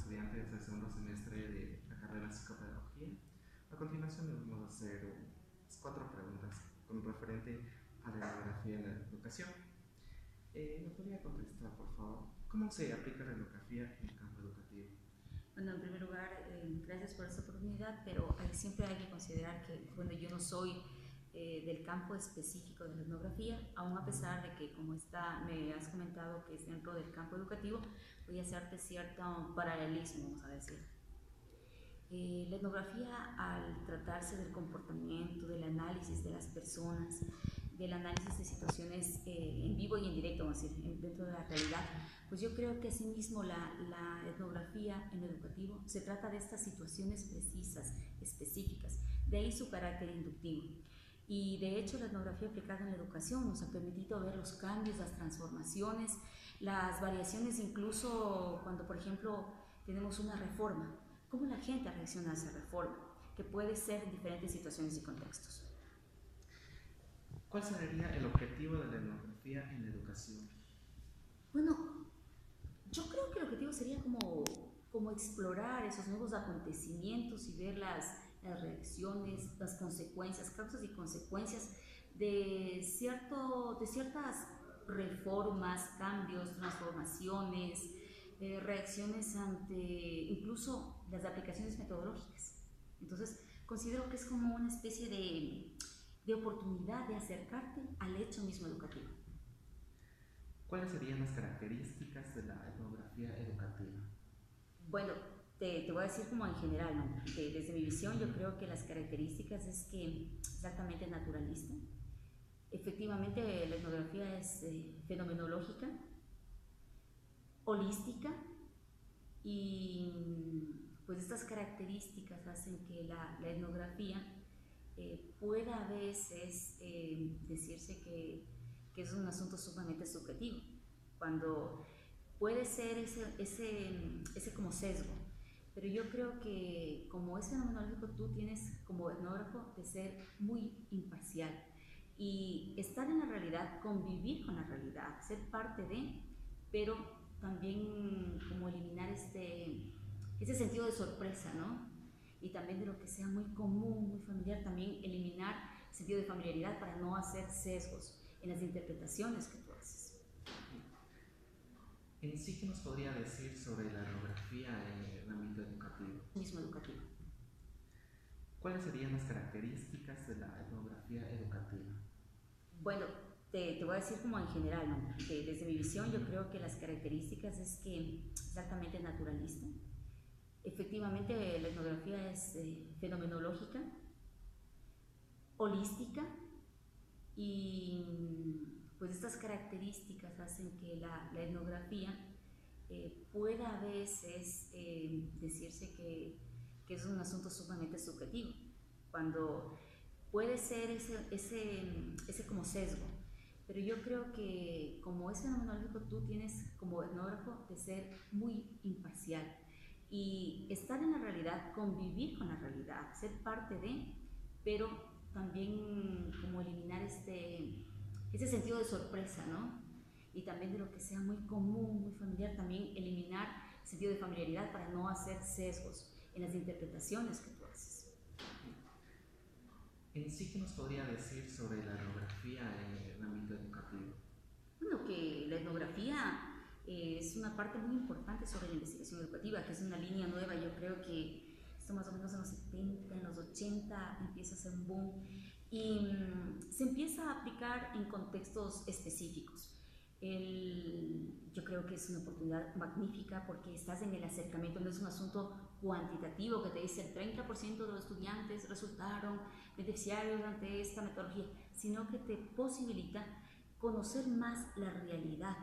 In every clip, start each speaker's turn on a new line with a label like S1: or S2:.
S1: estudiantes del segundo semestre de la carrera de psicopedagogía. A continuación vamos a hacer 4 preguntas con referente a la etnografía en la educación. ¿Me podría contestar, por favor, cómo se aplica la etnografía en el campo educativo?
S2: Bueno, en primer lugar, gracias por esta oportunidad, pero siempre hay que considerar que, bueno, yo no soy del campo específico de la etnografía, aún a pesar de que, como me has comentado que es dentro del campo educativo, voy a hacerte cierto paralelismo, vamos a decir. La etnografía, al tratarse del comportamiento, del análisis de las personas, del análisis de situaciones en vivo y en directo, vamos a decir, dentro de la realidad, pues yo creo que asimismo la etnografía en lo educativo se trata de estas situaciones precisas, específicas, de ahí su carácter inductivo. Y de hecho la etnografía aplicada en la educación nos ha permitido ver los cambios, las transformaciones, las variaciones, incluso cuando, por ejemplo, tenemos una reforma, cómo la gente reacciona a esa reforma, que puede ser en diferentes situaciones y contextos.
S1: ¿Cuál sería el objetivo de la etnografía en la educación?
S2: Bueno, yo creo que el objetivo sería como explorar esos nuevos acontecimientos y ver las reacciones, las consecuencias, causas y consecuencias de ciertas reformas, cambios, transformaciones, reacciones ante incluso las aplicaciones metodológicas. Entonces, considero que es como una especie de oportunidad de acercarte al hecho mismo educativo.
S1: ¿Cuáles serían las características de la etnografía educativa?
S2: Bueno, te voy a decir como en general, ¿no? Desde mi visión yo creo que las características es que es altamente naturalista. Efectivamente la etnografía es fenomenológica, holística, y pues estas características hacen que la etnografía pueda a veces decirse que es un asunto sumamente subjetivo, cuando puede ser ese como sesgo, pero yo creo que como es fenomenológico, tú tienes como etnógrafo de ser muy imparcial y estar en la realidad, convivir con la realidad, ser parte de, pero también como eliminar ese sentido de sorpresa, ¿no? Y también de lo que sea muy común, muy familiar, también eliminar el sentido de familiaridad para no hacer sesgos en las interpretaciones que tú haces.
S1: En sí, ¿qué nos podría decir sobre la etnografía en el ámbito educativo?
S2: Mismo educativo.
S1: ¿Cuáles serían las características de la etnografía educativa?
S2: Bueno, te voy a decir como en general, ¿no? Desde mi visión yo creo que las características es que es altamente naturalista. Efectivamente la etnografía es fenomenológica, holística, y pues estas características hacen que la etnografía pueda a veces decirse que es un asunto sumamente subjetivo, cuando puede ser ese como sesgo, pero yo creo que como es fenomenológico, tú tienes como etnógrafo de ser muy imparcial y estar en la realidad, convivir con la realidad, ser parte de, pero también como eliminar ese sentido de sorpresa, ¿no? Y también de lo que sea muy común, muy familiar, también eliminar el sentido de familiaridad para no hacer sesgos en las interpretaciones que tú haces.
S1: En sí, ¿qué nos podría decir sobre la etnografía en el ámbito educativo?
S2: Bueno, que la etnografía es una parte muy importante sobre la investigación educativa, que es una línea nueva. Yo creo que esto más o menos en los 70, en los 80 empieza a ser un boom y se empieza a aplicar en contextos específicos. Yo creo que es una oportunidad magnífica porque estás en el acercamiento, no es un asunto cuantitativo que te dice el 30% de los estudiantes resultaron beneficiarios ante esta metodología, sino que te posibilita conocer más la realidad.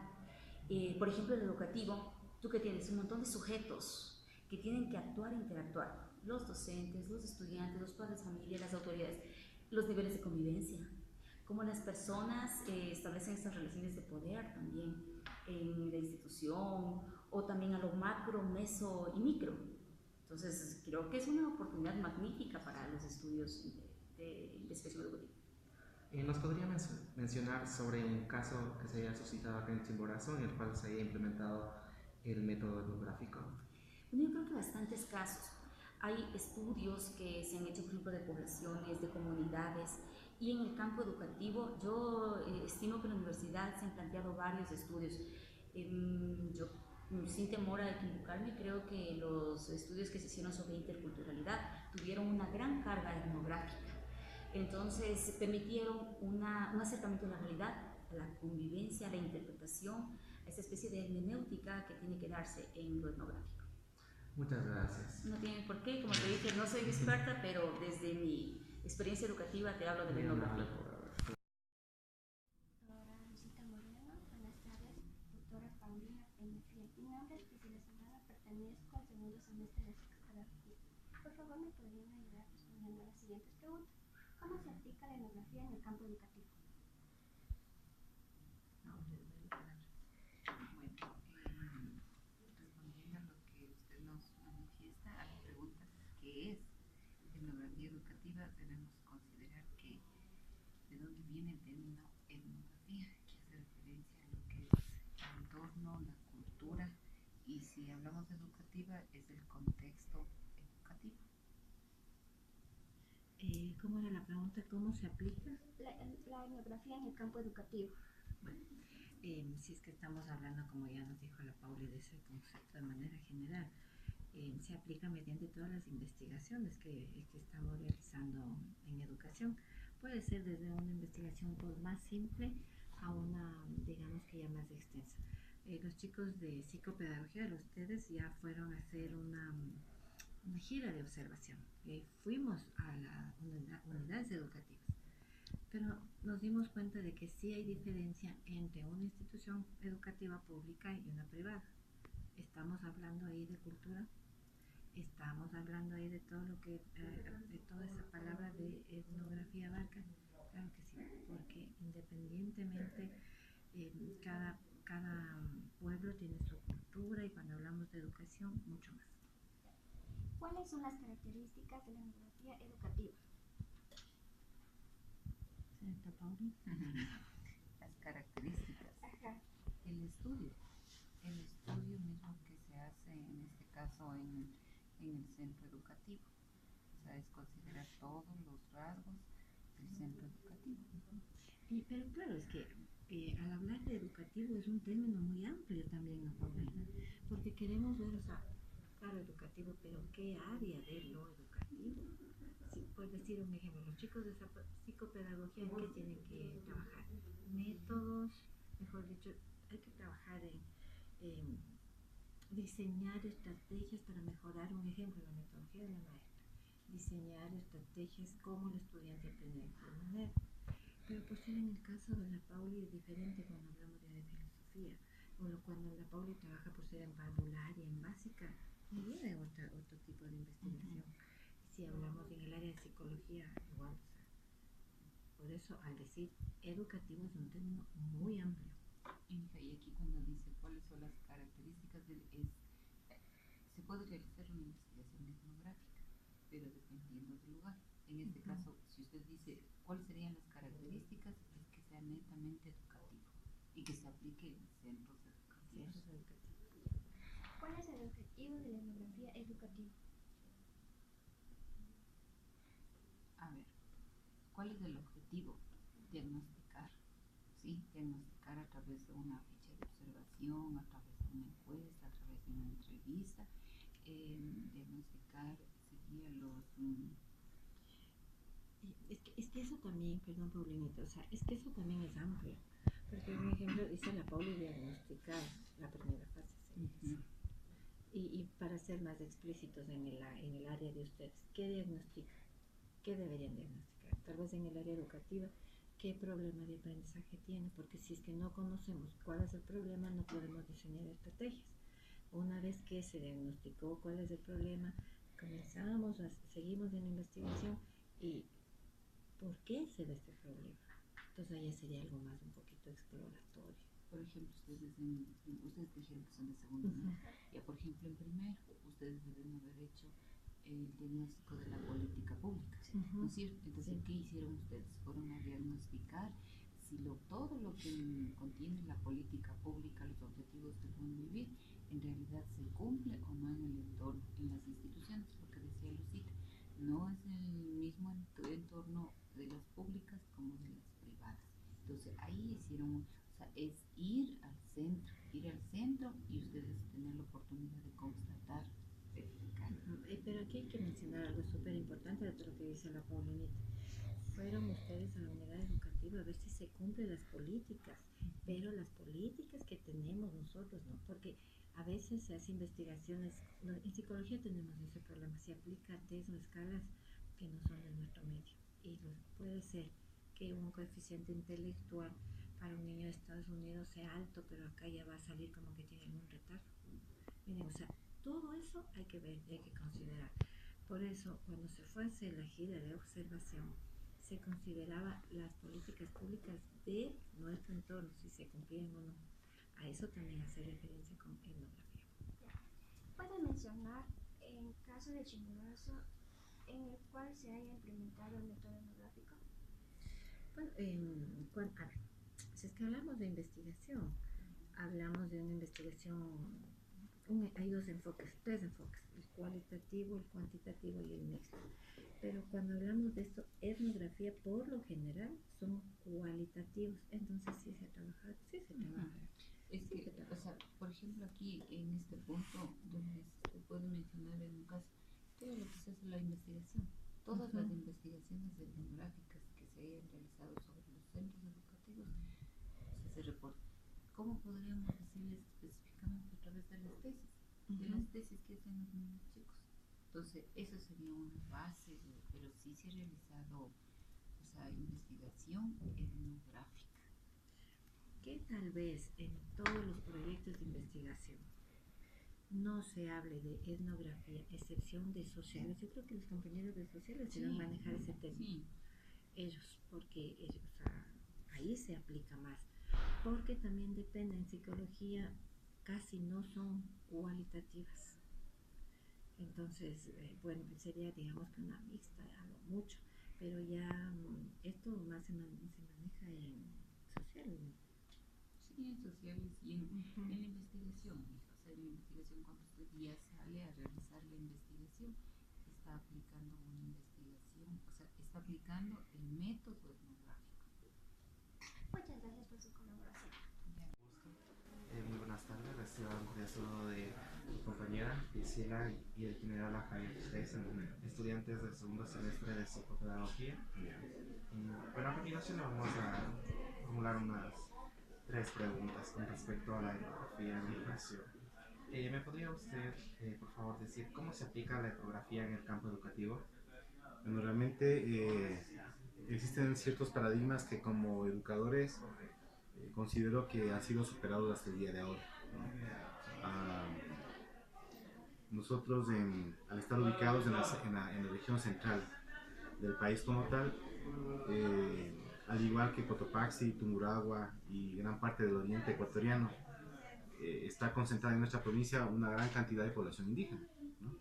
S2: Por ejemplo, en el educativo, tú que tienes un montón de sujetos que tienen que actuar e interactuar, los docentes, los estudiantes, los padres de familia, las autoridades, los niveles de convivencia, cómo las personas establecen estas relaciones de poder también en la institución, o también a lo macro, meso y micro. Entonces, creo que es una oportunidad magnífica para los estudios de investigación educativa.
S1: ¿Nos podría mencionar sobre un caso que se haya suscitado acá en Chimborazo en el cual se haya implementado el método etnográfico?
S2: Bueno, yo creo que bastantes casos. Hay estudios que se han hecho, por ejemplo, de poblaciones, de comunidades, y en el campo educativo yo estimo que en la universidad se han planteado varios estudios. Yo, sin temor a equivocarme, creo que los estudios que se hicieron sobre interculturalidad tuvieron una gran carga etnográfica. Entonces permitieron un acercamiento a la realidad, a la convivencia, a la interpretación, a esta especie de hermenéutica que tiene que darse en lo etnográfico.
S1: Muchas gracias.
S2: No tiene por qué, como te dije, no soy experta, pero desde mi experiencia educativa te hablo de la etnografía.
S3: Doctora Rosita Moreno, buenas tardes. Doctora Paulina Peñafiel, mi nombre es Priscila Zambrano, pertenezco al segundo semestre de psicopedagogía. Por favor, ¿me podrían ayudar respondiendo a las siguientes preguntas? ¿Cómo se aplica la etnografía en el campo educativo?
S4: Respondiendo a lo que usted nos manifiesta, a la pregunta ¿qué es etnografía educativa? Debemos considerar que de dónde viene el término etnografía, que hace referencia a lo que es el entorno, la cultura, y si hablamos de educativa es el contexto educativo.
S5: ¿Cómo era la pregunta? ¿Cómo se aplica?
S3: La etnografía en el campo educativo.
S5: Bueno, si es que estamos hablando, como ya nos dijo la Pauli, de ese concepto de manera general, se aplica mediante todas las investigaciones que estamos realizando en educación. Puede ser desde una investigación un poco más simple a una, digamos que ya más extensa. Los chicos de psicopedagogía, ustedes ya fueron a hacer una gira de observación. Fuimos a las unidades educativas, pero nos dimos cuenta de que sí hay diferencia entre una institución educativa pública y una privada. Estamos hablando ahí de cultura, estamos hablando ahí de todo lo que, de toda esa palabra de etnografía abarca. Claro que sí, porque independientemente cada pueblo tiene su cultura y cuando hablamos de educación, mucho más.
S3: ¿Cuáles son las características de la etnografía educativa?
S5: Señorita Pauli.
S4: Las características,
S3: Ajá.
S4: el estudio mismo que se hace en este caso en el centro educativo, o sea, es considerar todos los rasgos del centro educativo.
S5: Pero claro, es que al hablar de educativo es un término muy amplio también, ¿no, Paulina? Porque queremos ver, o sea, claro, educativo, pero ¿qué área de lo educativo? Si puedes decir un ejemplo, los chicos de psicopedagogía, ¿en qué tienen que trabajar? Métodos, mejor dicho, hay que trabajar en diseñar estrategias para mejorar, un ejemplo, la metodología de la maestra, diseñar estrategias como el estudiante aprende de mejor manera. Pero por ser en el caso de la Pauli es diferente cuando hablamos ya de filosofía, o cuando la Pauli trabaja por ser en parvularia, en básica, viene otro tipo de investigación. Si hablamos en el área de psicología, igual, o sea, por eso al decir educativo es un término muy amplio.
S4: Y aquí cuando dice cuáles son las características se puede realizar una investigación etnográfica, pero dependiendo del lugar. En este caso, si usted dice cuáles serían las características, es que sea netamente educativo y que se aplique en centros educativos.
S3: ¿Cuál es el objetivo de la etnografía educativa?
S4: A ver, ¿cuál es el objetivo? Diagnosticar, ¿sí? Diagnosticar a través de una ficha de observación, a través de una encuesta, a través de una entrevista. Diagnosticar sería
S5: Es que eso también, perdón Paulinita, o sea, es que eso también es amplio. Porque un ejemplo dice la Pauli diagnosticar la primera fase. Y para ser más explícitos en el área de ustedes, ¿qué diagnostican? ¿Qué deberían diagnosticar? Tal vez en el área educativa, ¿qué problema de aprendizaje tiene? Porque si es que no conocemos cuál es el problema, no podemos diseñar estrategias. Una vez que se diagnosticó cuál es el problema, seguimos en la investigación y ¿por qué se da este problema? Entonces ahí sería algo más un poquito exploratorio.
S4: Por ejemplo, ustedes dijeron que son de segundo, ¿no? Ya, por ejemplo, en primero, ustedes deben haber hecho el diagnóstico de la política pública, ¿no es cierto? Entonces, ¿qué hicieron ustedes? Fueron a diagnosticar si todo lo que contiene la política pública, los objetivos del buen vivir, en realidad se cumple o no en el entorno, en las instituciones, lo que decía Lucita, no es el mismo entorno de las públicas como de las privadas. Entonces ahí hicieron, o sea, es ir al centro y ustedes tener la oportunidad de constatar, verificar.
S5: Pero aquí hay que mencionar algo súper importante de todo lo que dice la Paulinita. Fueron ustedes a la unidad educativa a ver si se cumplen las políticas, pero las políticas que tenemos nosotros, ¿no? Porque a veces se hace investigaciones, en psicología tenemos ese problema, se aplica test o escalas que no son de nuestro medio. Y puede ser que un coeficiente intelectual para un niño de Estados Unidos sea alto, pero acá ya va a salir como que tiene algún retardo. Miren, o sea, todo eso hay que ver, hay que considerar. Por eso, cuando se fue a hacer la gira de observación, se consideraba las políticas públicas de nuestro entorno, si se cumplían o no. A eso también hace referencia con etnografía.
S3: ¿Puede mencionar en caso de Chimborazo en el cual se haya implementado el método etnográfico?
S5: Bueno, a ver, si es que hablamos de investigación, hablamos de una investigación, hay tres enfoques, el cualitativo, el cuantitativo y el mixto. Pero cuando hablamos de esto, etnografía por lo general son cualitativos, entonces sí se trabaja.
S4: Es que, o sea, por ejemplo, aquí en este punto, donde se puede mencionar en un caso, todo lo que se hace la investigación, todas las investigaciones etnográficas que se hayan realizado sobre los centros educativos, o sea, se reporta. ¿Cómo podríamos decirles específicamente a través de las tesis? De las tesis que hacen los niños chicos. Entonces, eso sería una base, pero sí se ha realizado esa investigación etnográfica.
S5: Que tal vez en todos los proyectos de investigación no se hable de etnografía, excepción de sociales. Yo creo que los compañeros de sociales deben manejar ese término. Sí. Ellos, porque ellos, o sea, ahí se aplica más. Porque también depende, en psicología casi no son cualitativas. Entonces, bueno, sería digamos que una mixta, algo mucho, pero ya esto más se maneja en sociales, ¿no?
S4: Sí, en sociales y en la investigación. O sea, en la investigación, cuando usted ya sale a realizar la investigación, está aplicando una investigación, o sea, está aplicando el método etnográfico.
S3: Muchas gracias por su colaboración.
S1: Muy buenas tardes, recibo el saludo de mi compañera Priscila y el general Javier Pérez, estudiantes del segundo semestre de psicopedagogía. Bueno, a continuación vamos a formular unas 3 preguntas con respecto a la etnografía en educación. ¿Me podría usted, por favor, decir cómo se aplica la etnografía en el campo educativo?
S6: Bueno, realmente existen ciertos paradigmas que como educadores considero que han sido superados hasta el día de ahora, ¿no? Nosotros, al estar ubicados en la región central del país como tal, al igual que Cotopaxi, Tungurahua y gran parte del oriente ecuatoriano, está concentrada en nuestra provincia una gran cantidad de población indígena, ¿no?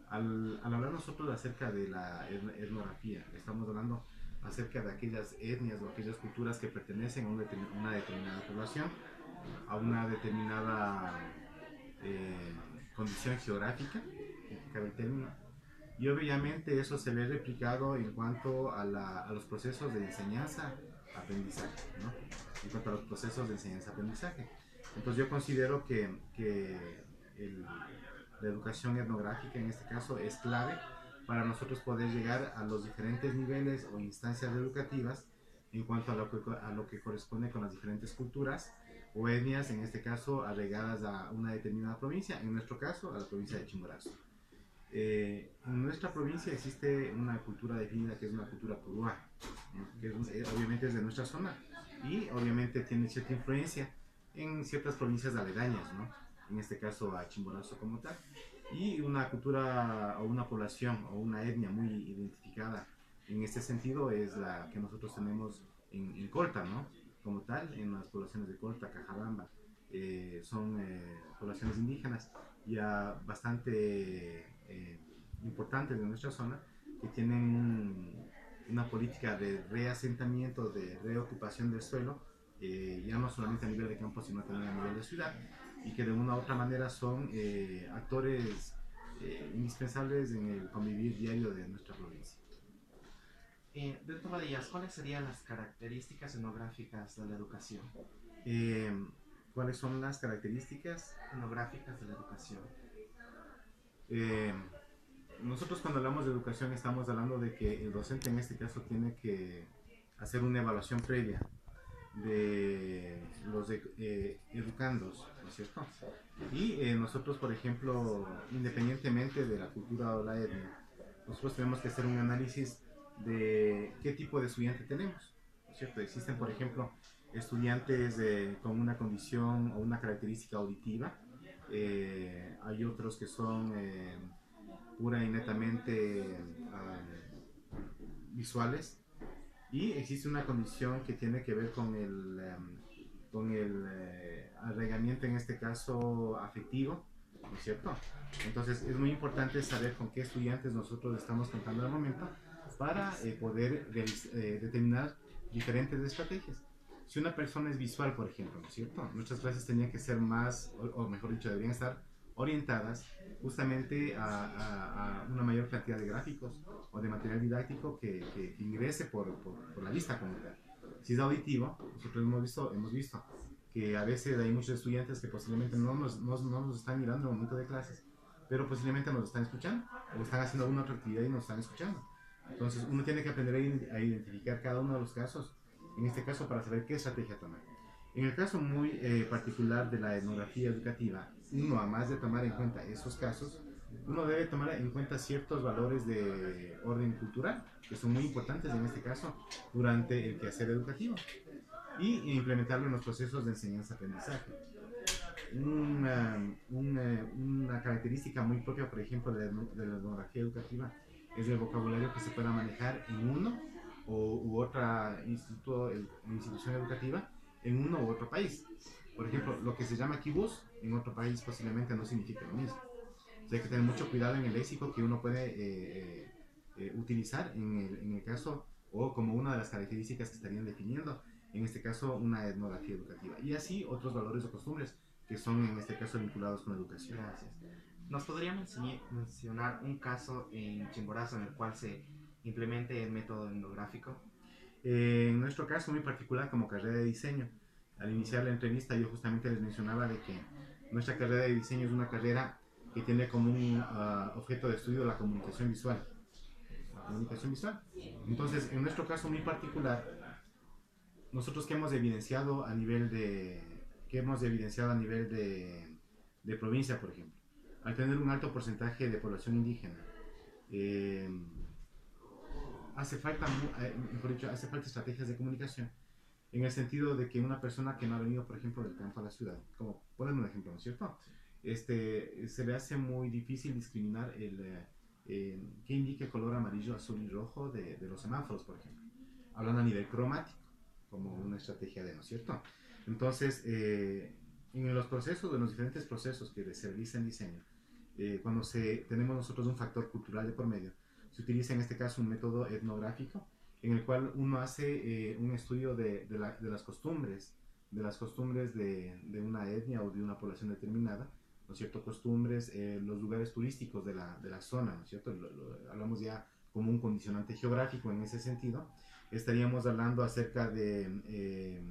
S6: Al hablar nosotros acerca de la etnografía, estamos hablando acerca de aquellas etnias o aquellas culturas que pertenecen a una determinada población, a una determinada condición geográfica, que cabe el término, y obviamente eso se ve replicado en cuanto a los procesos de enseñanza-aprendizaje, ¿no? En cuanto a los procesos de enseñanza-aprendizaje. Entonces yo considero que la educación etnográfica en este caso es clave para nosotros poder llegar a los diferentes niveles o instancias educativas en cuanto a lo que corresponde con las diferentes culturas o etnias, en este caso arraigadas a una determinada provincia, en nuestro caso a la provincia de Chimborazo. En nuestra provincia existe una cultura definida que es una cultura purúa, ¿no? Que obviamente es de nuestra zona y obviamente tiene cierta influencia en ciertas provincias aledañas, ¿no? En este caso a Chimborazo como tal, y una cultura o una población o una etnia muy identificada en este sentido es la que nosotros tenemos en Colta, ¿no? Como tal, en las poblaciones de Colta, Cajabamba, son poblaciones indígenas ya bastante importantes de nuestra zona que tienen una política de reasentamiento, de reocupación del suelo, ya no solamente a nivel de campo, sino también a nivel de ciudad, y que de una u otra manera son actores indispensables en el convivir diario de nuestra provincia.
S1: Dentro de ellas, ¿cuáles serían las características etnográficas de la educación?
S6: ¿Cuáles son las características
S1: Etnográficas de la educación.
S6: Nosotros cuando hablamos de educación estamos hablando de que el docente en este caso tiene que hacer una evaluación previa de los educandos, ¿no es cierto? Y nosotros, por ejemplo, independientemente de la cultura o la etnia, nosotros tenemos que hacer un análisis de qué tipo de estudiante tenemos, ¿no es cierto? Existen, por ejemplo, estudiantes con una condición o una característica auditiva, hay otros que son pura y netamente visuales, y existe una condición que tiene que ver con el arraigamiento, en este caso afectivo, ¿no es cierto? Entonces es muy importante saber con qué estudiantes nosotros estamos contando al momento para poder determinar diferentes estrategias. Si una persona es visual, por ejemplo, ¿no es cierto? Nuestras clases tenían que ser más, o mejor dicho, deberían estar orientadas justamente a una mayor cantidad de gráficos o de material didáctico que ingrese por la vista como tal. Si es auditivo, nosotros hemos visto que a veces hay muchos estudiantes que posiblemente no nos están mirando en el momento de clases, pero posiblemente nos están escuchando o están haciendo alguna otra actividad y nos están escuchando. Entonces uno tiene que aprender a identificar cada uno de los casos, en este caso para saber qué estrategia tomar. En el caso muy particular de la etnografía educativa, uno, además de tomar en cuenta esos casos, uno debe tomar en cuenta ciertos valores de orden cultural, que son muy importantes en este caso durante el quehacer educativo, y implementarlo en los procesos de enseñanza-aprendizaje. Una característica muy propia, por ejemplo, de la etnografía educativa es el vocabulario que se pueda manejar en uno u otra institución educativa en uno u otro país. Por ejemplo, lo que se llama kibuz en otro país posiblemente no significa lo mismo. Entonces hay que tener mucho cuidado en el léxico que uno puede utilizar en el caso, o como una de las características que estarían definiendo, en este caso, una etnografía educativa. Y así otros valores o costumbres que son en este caso vinculados con la educación.
S1: Gracias. ¿Nos podría mencionar un caso en Chimborazo en el cual se implemente el método etnográfico?
S6: En nuestro caso muy particular como carrera de diseño, al iniciar la entrevista yo justamente les mencionaba de que nuestra carrera de diseño es una carrera que tiene como un objeto de estudio la comunicación visual. La comunicación visual. Entonces, en nuestro caso muy particular, nosotros que hemos evidenciado a nivel de provincia, por ejemplo, al tener un alto porcentaje de población indígena, hace falta estrategias de comunicación, en el sentido de que una persona que no ha venido, por ejemplo, del campo a la ciudad, como ponen un ejemplo, ¿no es cierto? Se le hace muy difícil discriminar qué indica el color amarillo, azul y rojo de los semáforos, por ejemplo. Hablan a nivel cromático, como una estrategia ¿no es cierto? Entonces, en los diferentes procesos que se realizan en diseño, cuando tenemos nosotros un factor cultural de por medio, se utiliza en este caso un método etnográfico en el cual uno hace un estudio de las costumbres, de una etnia o de una población determinada, ¿no es cierto? Costumbres, los lugares turísticos de la zona, ¿no es cierto? Hablamos ya como un condicionante geográfico en ese sentido. Estaríamos hablando acerca de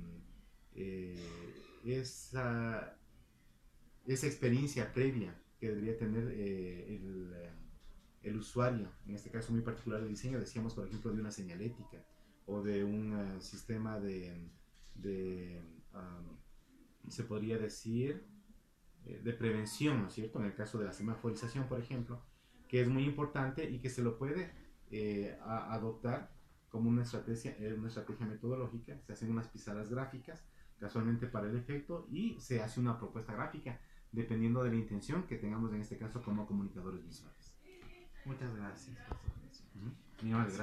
S6: esa experiencia previa que debería tener el usuario, en este caso muy particular de diseño, decíamos por ejemplo de una señalética o de un sistema se podría decir, de prevención, ¿no es cierto? En el caso de la semaforización, por ejemplo, que es muy importante y que se lo puede adoptar como una estrategia metodológica. Se hacen unas pizarras gráficas casualmente para el efecto y se hace una propuesta gráfica dependiendo de la intención que tengamos en este caso como comunicadores visuales.
S1: Muchas gracias por su atención.
S6: Gracias.